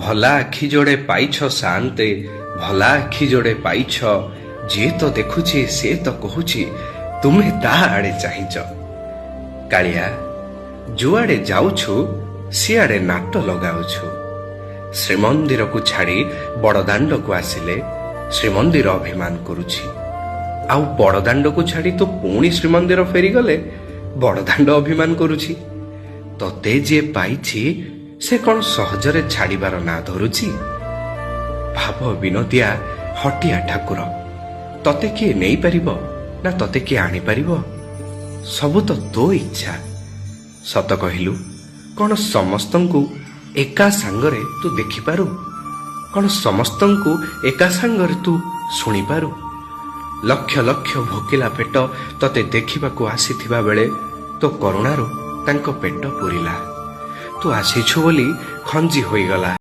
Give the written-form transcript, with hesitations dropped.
भला आखि जोड़े पाइछ शांते भला आखि जोड़े पाइछ जे तो देखुछि से तो कहूछि तुम्हें ता आड़े चाहिछ। कालिया जुआड़े जाउछु सियाड़े नाट लगाउछु। श्रीमंदिर को छाड़ी बड़दाण्ड को आसिले श्रीमंदिर अभिमान करुछि आउ बड़दाण्ड को छाड़ी तो पुणी श्रीमंदिर फेरी गले बड़दाण्ड अभिमान करुछि। तते जे पाइछि से कौन सहजरे छाड़ीबार ना धरुछि। भाव विनोदिया हटिया ठाकुर तते किए नहीं पारिबो ना तते किए आनी पारिबो सबु तो तो इच्छा। सत कहिलु कौन समस्तंकु एका सांगरे तू देखिपारु कौन समस्तंकु एका सांगरे तू शुणी पारु। लक्ष लक्ष भोकिला पेट तते देखिबाकू आसीथिबा बेले तो करुणारू तांको पेट पुरिला। तू आसीछु बोली खंजी होईगला।